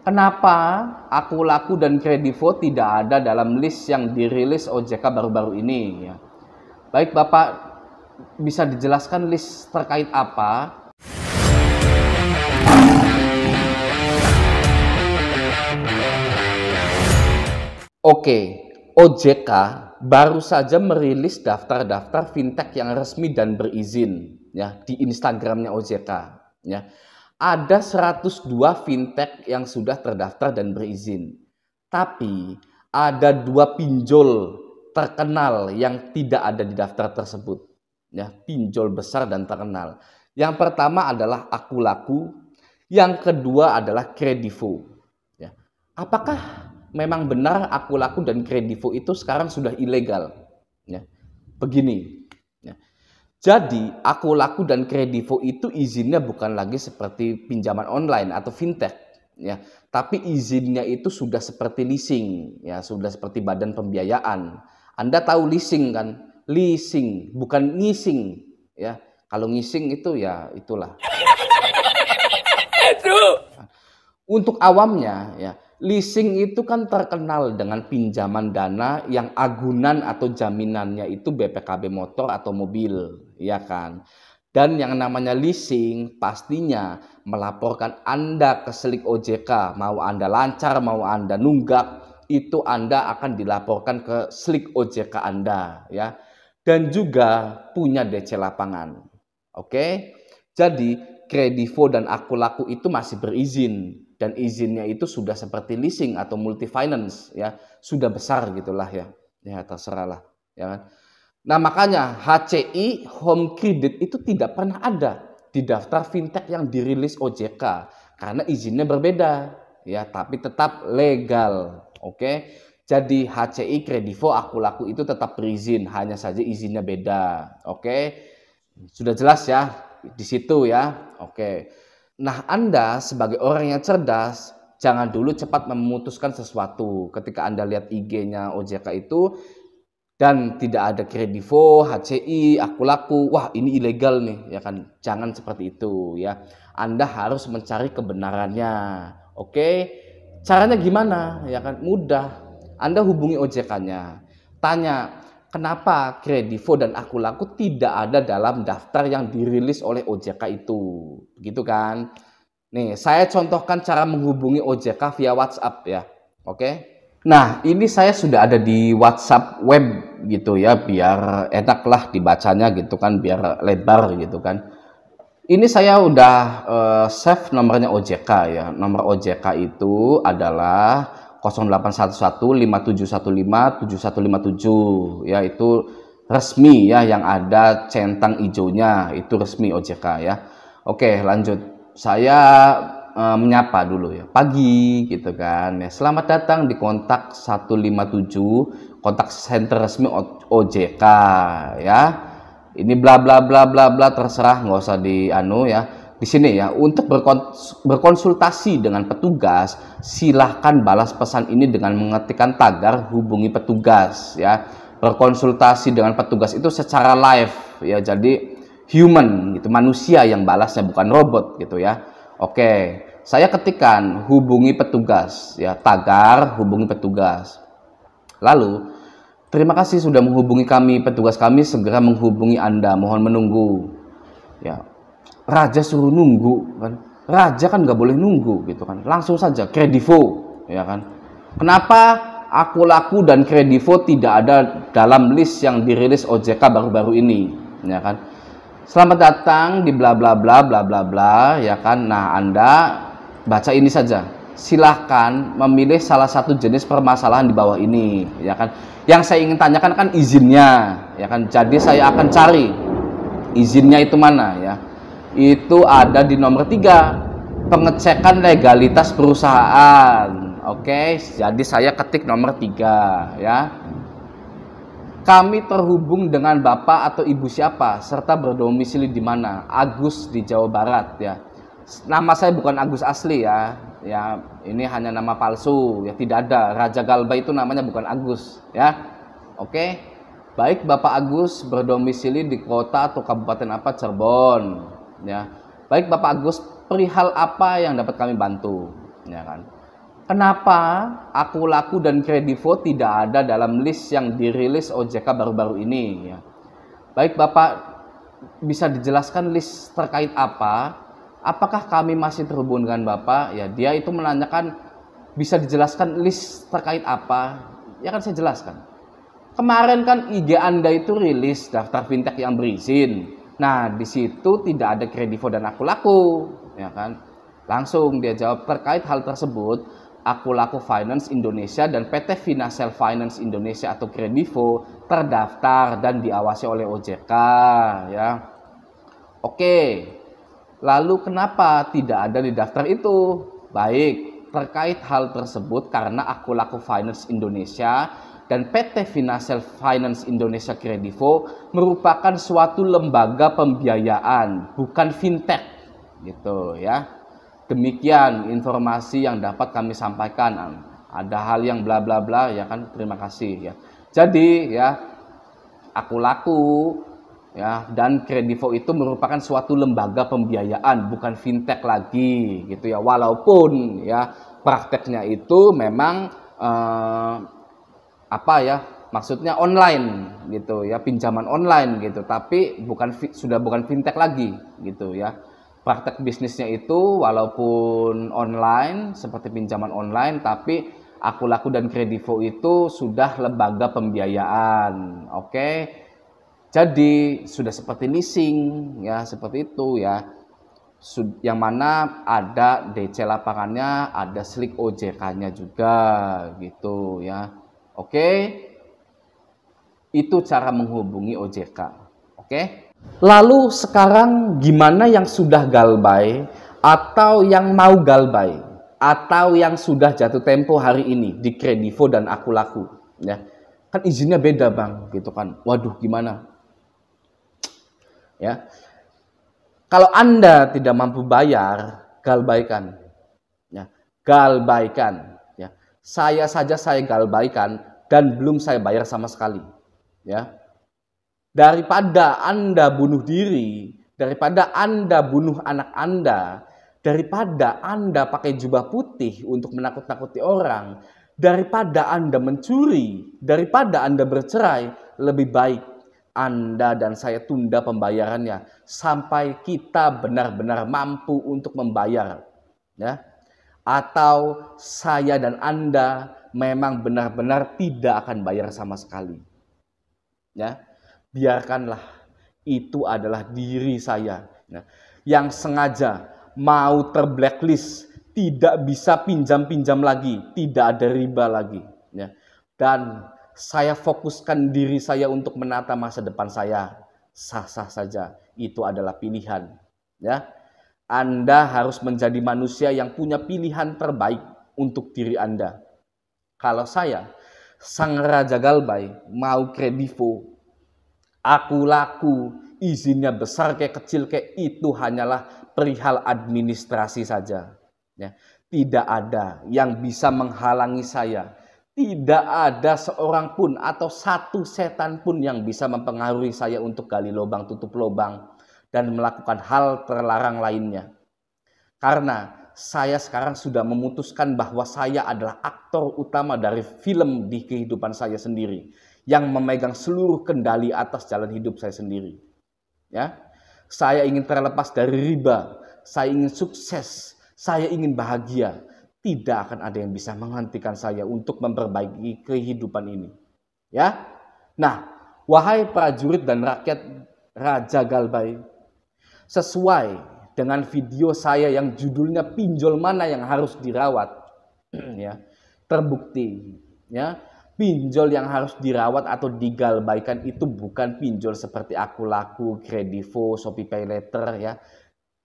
kenapa Aku Laku dan Kredivo tidak ada dalam list yang dirilis OJK baru-baru ini ya. Baik Bapak, bisa dijelaskan list terkait apa? Oke, OJK baru saja merilis daftar-daftar fintech yang resmi dan berizin ya di Instagramnya OJK ya. Ada 102 fintech yang sudah terdaftar dan berizin. Tapi ada 2 pinjol terkenal yang tidak ada di daftar tersebut ya, pinjol besar dan terkenal. Yang pertama adalah Aku Laku, yang kedua adalah Kredivo ya. Apakah memang benar Aku Laku dan Kredivo itu sekarang sudah ilegal ya? Begini ya. Jadi Aku Laku dan Kredivo itu izinnya bukan lagi seperti pinjaman online atau fintech ya, tapi izinnya itu sudah seperti leasing ya, sudah seperti badan pembiayaan. Anda tahu leasing kan? Leasing bukan ngising ya. Kalau ngising itu ya itulah. Untuk awamnya ya, leasing itu kan terkenal dengan pinjaman dana yang agunan atau jaminannya itu BPKB motor atau mobil, ya kan? Dan yang namanya leasing pastinya melaporkan Anda ke Slik OJK, mau Anda lancar, mau Anda nunggak, itu Anda akan dilaporkan ke Slik OJK Anda, ya. Dan juga punya DC lapangan. Oke? Jadi Kredivo dan Aku Laku itu masih berizin, dan izinnya itu sudah seperti leasing atau multi finance ya, sudah besar gitulah ya. Ya terserahlah ya kan. Nah, makanya HCI Home Credit itu tidak pernah ada di daftar fintech yang dirilis OJK karena izinnya berbeda ya, tapi tetap legal. Oke. Jadi HCI, Kredivo, Aku Laku itu tetap berizin, hanya saja izinnya beda. Oke. Sudah jelas ya di situ ya. Oke. Nah, Anda sebagai orang yang cerdas, jangan dulu cepat memutuskan sesuatu. Ketika Anda lihat IG-nya OJK itu dan tidak ada Kredivo, HCI, Aku Laku, wah ini ilegal nih, ya kan? Jangan seperti itu ya. Anda harus mencari kebenarannya. Oke? Caranya gimana? Ya kan? Mudah. Anda hubungi OJK-nya. Tanya, kenapa Kredivo dan Aku Laku tidak ada dalam daftar yang dirilis oleh OJK itu? Begitu kan? Nih, saya contohkan cara menghubungi OJK via WhatsApp ya. Oke? Nah, ini saya sudah ada di WhatsApp web gitu ya, biar enak lah dibacanya gitu kan, biar lebar gitu kan. Ini saya udah save nomornya OJK ya. Nomor OJK itu adalah 081157157157 ya, itu resmi ya, yang ada centang hijaunya itu resmi OJK ya. Oke, lanjut. Saya menyapa dulu ya, pagi gitu kan ya, selamat datang di kontak 157, kontak center resmi OJK ya, ini bla bla bla bla bla, terserah, nggak usah di anu ya. Di sini ya, untuk berkonsultasi dengan petugas, silahkan balas pesan ini dengan mengetikkan tagar hubungi petugas ya. Berkonsultasi dengan petugas itu secara live ya, jadi human gitu, manusia yang balasnya, bukan robot gitu ya. Oke, saya ketikkan hubungi petugas ya, tagar hubungi petugas. Lalu, terima kasih sudah menghubungi kami, petugas kami segera menghubungi Anda, mohon menunggu. Ya, raja suruh nunggu kan? Raja kan nggak boleh nunggu gitu kan? Langsung saja Kredivo, ya kan? Kenapa Aku Laku dan Kredivo tidak ada dalam list yang dirilis OJK baru-baru ini, ya kan? Selamat datang di bla bla bla bla bla bla, ya kan? Nah, Anda baca ini saja. Silahkan memilih salah satu jenis permasalahan di bawah ini, ya kan? Yang saya ingin tanyakan kan izinnya, ya kan? Jadi saya akan cari izinnya itu mana ya. Itu ada di nomor 3, pengecekan legalitas perusahaan. Oke, jadi saya ketik nomor 3 ya. Kami terhubung dengan Bapak atau Ibu siapa, serta berdomisili di mana? Agus di Jawa Barat ya. Nama saya bukan Agus asli ya. Ya, ini hanya nama palsu ya, tidak ada. Raja Galba itu namanya bukan Agus ya. Oke. Baik, Bapak Agus berdomisili di kota atau kabupaten apa? Cirebon ya. Baik Bapak Agus, perihal apa yang dapat kami bantu, ya kan? Kenapa Aku Laku dan Kredivo tidak ada dalam list yang dirilis OJK baru-baru ini? Ya. Baik Bapak, bisa dijelaskan list terkait apa? Apakah kami masih terhubung dengan Bapak? Ya, dia itu menanyakan bisa dijelaskan list terkait apa? Ya kan saya jelaskan. Kemarin kan IG Anda itu rilis daftar fintech yang berizin. Nah, di situ tidak ada Kredivo dan Aku Laku, ya kan? Langsung dia jawab terkait hal tersebut, Aku Laku Finance Indonesia dan PT Financial Finance Indonesia atau Kredivo terdaftar dan diawasi oleh OJK, ya. Oke. Lalu kenapa tidak ada di daftar itu? Baik, terkait hal tersebut karena Aku Laku Finance Indonesia dan PT Financial Finance Indonesia Kredivo merupakan suatu lembaga pembiayaan, bukan fintech, gitu ya. Demikian informasi yang dapat kami sampaikan. Ada hal yang bla bla bla ya kan, terima kasih ya. Jadi ya, Aku Laku ya dan Kredivo itu merupakan suatu lembaga pembiayaan, bukan fintech lagi gitu ya. Walaupun ya prakteknya itu memang maksudnya online gitu ya, pinjaman online gitu, tapi sudah bukan fintech lagi gitu ya. Praktek bisnisnya itu walaupun online seperti pinjaman online, tapi Aku Laku dan Kredivo itu sudah lembaga pembiayaan. Oke. Jadi sudah seperti leasing ya, seperti itu ya. Yang mana ada DC lapangannya, ada slik OJK-nya juga gitu ya. Oke. Itu cara menghubungi OJK. Oke. Lalu sekarang gimana yang sudah galbay atau yang mau galbay atau yang sudah jatuh tempo hari ini di Kredivo dan Aku Laku ya. Kan izinnya beda, Bang, gitu kan. Waduh, gimana? Ya. Kalau Anda tidak mampu bayar, galbaikan. Ya, galbaikan. Ya. Saya saja saya galbaikan dan belum saya bayar sama sekali. Ya. Daripada Anda bunuh diri, daripada Anda bunuh anak Anda, daripada Anda pakai jubah putih untuk menakut-nakuti orang, daripada Anda mencuri, daripada Anda bercerai, lebih baik Anda dan saya tunda pembayarannya sampai kita benar-benar mampu untuk membayar, ya. Atau saya dan Anda memang benar-benar tidak akan bayar sama sekali. Ya. Biarkanlah itu adalah diri saya, ya, yang sengaja mau terblacklist, tidak bisa pinjam-pinjam lagi, tidak ada riba lagi, ya. Dan saya fokuskan diri saya untuk menata masa depan saya, sah-sah saja, itu adalah pilihan, ya. Anda harus menjadi manusia yang punya pilihan terbaik untuk diri Anda. Kalau saya, Sang Raja Galbay, mau Kredivo, Aku Laku, izinnya besar kayak kecil kayak itu hanyalah perihal administrasi saja. Ya. Tidak ada yang bisa menghalangi saya. Tidak ada seorang pun atau satu setan pun yang bisa mempengaruhi saya untuk gali lubang tutup lubang dan melakukan hal terlarang lainnya. Karena saya sekarang sudah memutuskan bahwa saya adalah aktor utama dari film di kehidupan saya sendiri, yang memegang seluruh kendali atas jalan hidup saya sendiri. Ya, saya ingin terlepas dari riba, saya ingin sukses, saya ingin bahagia. Tidak akan ada yang bisa menghentikan saya untuk memperbaiki kehidupan ini. Ya, nah, wahai prajurit dan rakyat Raja Galbay, sesuai dengan video saya yang judulnya pinjol mana yang harus dirawat, ya, terbukti, ya. Pinjol yang harus dirawat atau digalbaikan itu bukan pinjol seperti Aku Laku, Kredivo, Shopee Pay Later ya.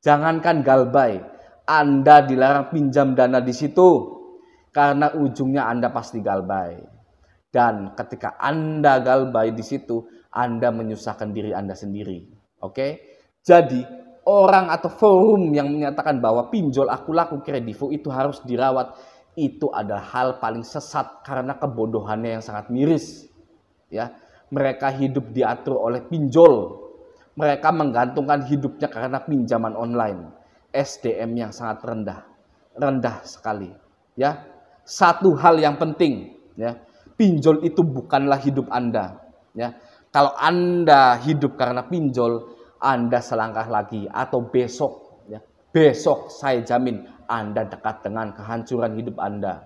Jangankan galbay, Anda dilarang pinjam dana di situ karena ujungnya Anda pasti galbay. Dan ketika Anda galbay di situ, Anda menyusahkan diri Anda sendiri. Oke? Jadi, orang atau forum yang menyatakan bahwa pinjol Aku Laku, Kredivo itu harus dirawat, itu adalah hal paling sesat karena kebodohannya yang sangat miris. Ya, mereka hidup diatur oleh pinjol. Mereka menggantungkan hidupnya karena pinjaman online. SDM yang sangat rendah sekali. Ya, Satu hal yang penting, ya, pinjol itu bukanlah hidup Anda. Ya, kalau Anda hidup karena pinjol, Anda selangkah lagi atau besok, ya, besok saya jamin Anda dekat dengan kehancuran hidup Anda.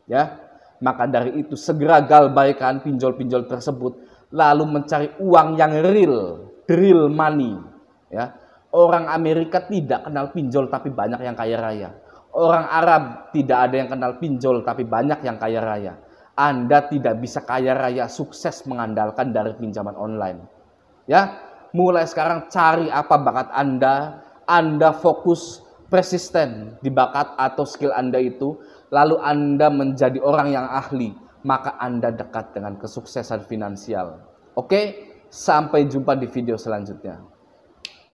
Ya, maka dari itu segera galbaikan pinjol-pinjol tersebut, lalu mencari uang yang real money. Ya, orang Amerika tidak kenal pinjol tapi banyak yang kaya raya. Orang Arab tidak ada yang kenal pinjol tapi banyak yang kaya raya. Anda tidak bisa kaya raya sukses mengandalkan dari pinjaman online. Ya, mulai sekarang cari apa bakat Anda. Anda fokus persisten di bakat atau skill Anda itu, lalu Anda menjadi orang yang ahli, maka Anda dekat dengan kesuksesan finansial. Oke, sampai jumpa di video selanjutnya.